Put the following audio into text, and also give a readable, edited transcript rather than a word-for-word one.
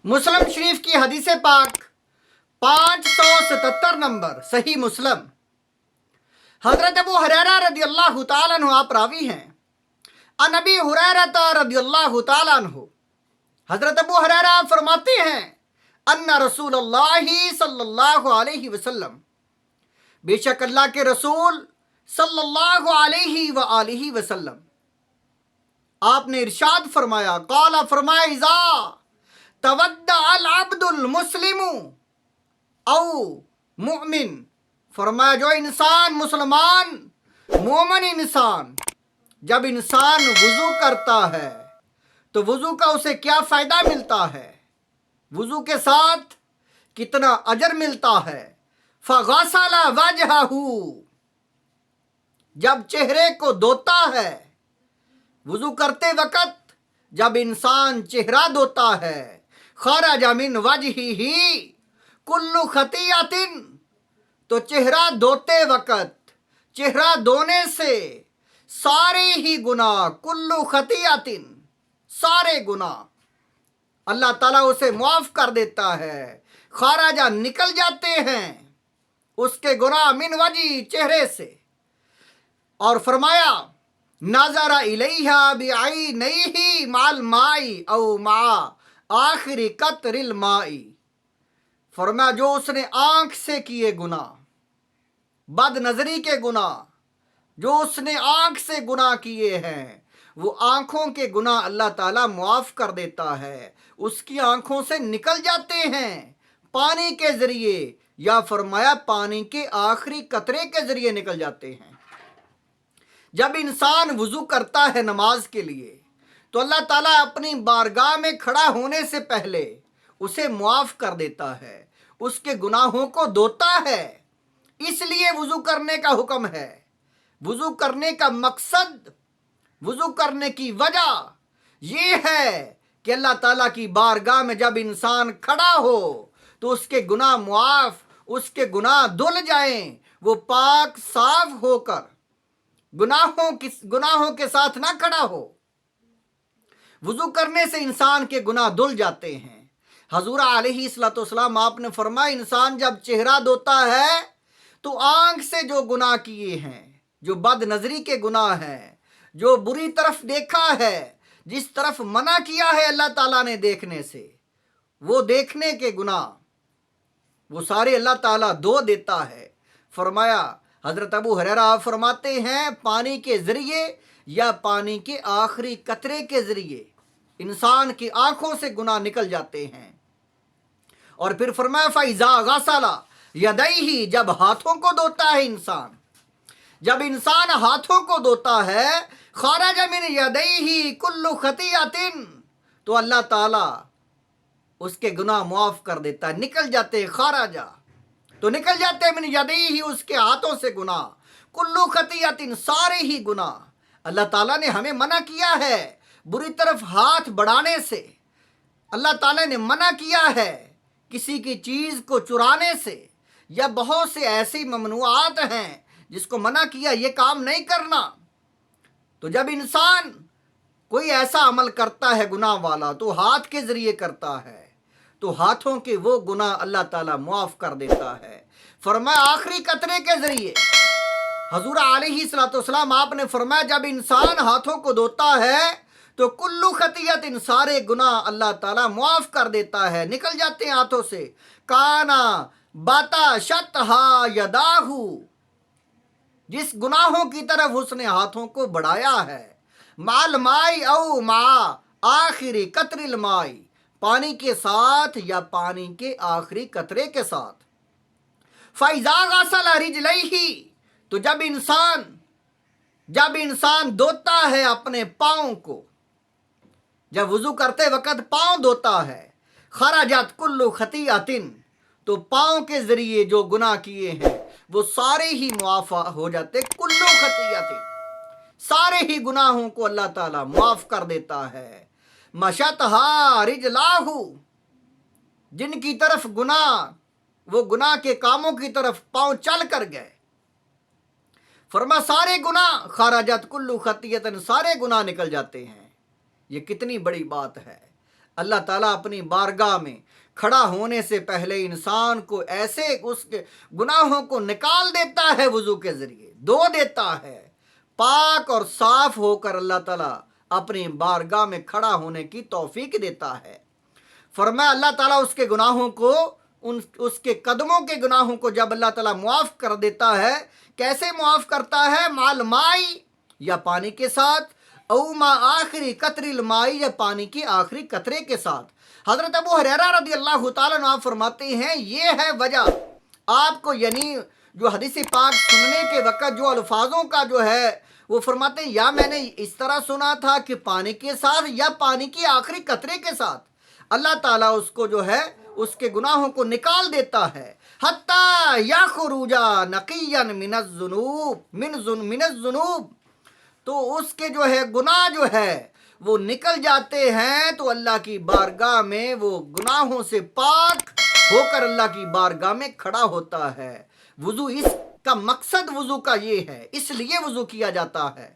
मुस्लिम शरीफ की हदीस पाक 577 नंबर सही मुस्लिम। हजरत अबू हुरैरा रदियल्लाहु ताला अन्हु आप रावी हैं। अन अबी हुरैरा रदियल्लाहु ताला अन्हु, हजरत अबू हुरैरा फरमाते हैं अन्ना रसूलुल्लाह सल्लल्लाहु अलैहि वसल्लम, बेशक अल्लाह के रसूल सल्लल्लाहु अलैहि वसल्लम आपने इरशाद फरमाया, काला फरमाया, इज़ा तवद्दा अल अब्दुल मुस्लिमु औ मुमिन, फरमाया जो इंसान मुसलमान मोमिन इंसान जब इंसान वुजू करता है तो वुजू का उसे क्या फ़ायदा मिलता है, वुजू के साथ कितना अजर मिलता है। फ़ग़सला वजहहू, जब चेहरे को धोता है, वुजू करते वक़्त जब इंसान चेहरा धोता है, खरज मिन वजहिही कुल्लु खतियतिन, तो चेहरा धोते वक़्त, चेहरा धोने से सारे ही गुनाह, कुल्लु खतियतिन, सारे गुनाह अल्लाह ताला उसे माफ़ कर देता है। खरजा निकल जाते हैं उसके गुनाह मिन वजी, चेहरे से। और फरमाया नज़रा इलैहा बिअैनैही माल माई औ मा आखिरी कतरिल माई, फरमाया जो उसने आंख से किए गुनाह, बद नजरी के गुनाह, जो उसने आंख से गुनाह किए हैं, वो आंखों के गुनाह अल्लाह ताला मुआफ़ कर देता है, उसकी आंखों से निकल जाते हैं पानी के ज़रिए, या फरमाया पानी के आखिरी कतरे के ज़रिए निकल जाते हैं। जब इंसान वुज़ू करता है नमाज के लिए तो अल्लाह ताला अपनी बारगाह में खड़ा होने से पहले उसे मुआफ़ कर देता है, उसके गुनाहों को धोता है। इसलिए वुज़ू करने का हुक्म है। वुज़ू करने का मकसद, वुज़ू करने की वजह ये है कि अल्लाह ताला की बारगाह में जब इंसान खड़ा हो तो उसके गुनाह मुआफ़, उसके गुनाह धुल जाएं, वो पाक साफ होकर गुनाहों के साथ ना खड़ा हो। वुज़ू करने से इंसान के गुनाह धुल जाते हैं। हजूर अलैहिस्सलाम आपने फरमाया इंसान जब चेहरा धोता है तो आंख से जो गुनाह किए हैं, जो बद नजरी के गुनाह हैं, जो बुरी तरफ देखा है, जिस तरफ मना किया है अल्लाह ताला ने देखने से, वो देखने के गुनाह वो सारे अल्लाह ताला धो देता है। फरमाया हजरत अबू हुरैरा फरमाते हैं पानी के ज़रिए या पानी के आखिरी कतरे के ज़रिए इंसान की आंखों से गुनाह निकल जाते हैं। और फिर फरमाया फ़इज़ा गसला यदैही, जब हाथों को धोता है इंसान, जब इंसान हाथों को धोता है, खरज मिन यदैही कुल्लु खतियतिन, तो अल्लाह ताला उसके गुनाह मुआफ़ कर देता है, निकल जाते हैं। खरजा तो निकल जाते हैं मिन यदैही, उसके हाथों से गुनाह, कुल्लु खतियतिन, सारे ही गुनाह। अल्लाह ताला ने हमें मना किया है बुरी तरफ हाथ बढ़ाने से, अल्लाह ताला ने मना किया है किसी की चीज़ को चुराने से, या बहुत से ऐसी ममनुआत हैं जिसको मना किया ये काम नहीं करना। तो जब इंसान कोई ऐसा अमल करता है गुनाह वाला तो हाथ के ज़रिए करता है, तो हाथों के वो गुनाह अल्लाह ताला मुआफ़ कर देता है। फरमाया आखिरी कतरे के ज़रिए, हजूर अलैहिस्सलाम आपने फरमाया जब इंसान हाथों को धोता है तो कुल्लु खतियत, इन सारे गुनाह अल्लाह ताला मुआफ़ कर देता है, निकल जाते हैं हाथों से। काना बाता शतहा यदाहू, जिस गुनाहों की तरफ उसने हाथों को बढ़ाया है, माल माई औ मा आखिरी कतरिल माई, पानी के साथ या पानी के आखिरी कतरे के साथ। फ़इज़ा गसला रिजलैही, तो जब इंसान धोता है अपने पाँव को, जब वुज़ू करते वक़्त पाँव धोता है, खरजत कुल्लु खतियतिन, तो पाँव के ज़रिए जो गुनाह किए हैं वो सारे ही मुआफ़ा हो जाते। कुल्लु खतियतिन, सारे ही गुनाहों को अल्लाह ताला मुआफ़ कर देता है। मशतहा रिजलाहू, जिनकी तरफ गुनाह, वो गुनाह के कामों की तरफ पाँव चल कर गए, फरमा सारे गुनाह, खरजत कुल्लु खतियतन, सारे गुनाह निकल जाते हैं। ये कितनी बड़ी बात है। اللہ تعالیٰ اپنی بارگاہ میں کھڑا ہونے سے پہلے انسان کو ایسے اس کے گناہوں کو نکال دیتا ہے، وضو کے ذریعے دھو دیتا ہے، پاک اور صاف ہو کر اللہ تعالیٰ اپنی بارگاہ میں کھڑا ہونے کی توفیق دیتا ہے۔ فرمایا اللہ تعالیٰ اس کے گناہوں کو، اس کے قدموں کے گناہوں کو جب اللہ تعالیٰ معاف کر دیتا ہے، کیسے معاف کرتا ہے؟ مال مائی، یا پانی کے ساتھ، او ما آخری قطر المائی، یا پانی کی آخری قطرے کے ساتھ۔ حضرت ابو ہریرہ رضی اللہ تعالیٰ عنہ فرماتے ہیں یہ ہے وجہ آپ کو، یعنی جو حدیث پاک سننے کے وقت جو الفاظوں کا جو ہے وہ فرماتے ہیں یا میں نے اس طرح سنا تھا کہ پانی کے ساتھ یا پانی کی آخری قطرے کے ساتھ اللہ تعالیٰ اس کو جو ہے اس کے گناہوں کو نکال دیتا ہے، حتیٰ یخرج نقیا من الذنوب، تو اس کے جو ہے گناہ جو ہے وہ نکل جاتے ہیں، تو اللہ کی بارگاہ میں وہ گناہوں سے پاک ہو کر اللہ کی بارگاہ میں کھڑا ہوتا ہے۔ وضو، اس کا مقصد وضو کا یہ ہے، اس لیے وضو کیا جاتا ہے۔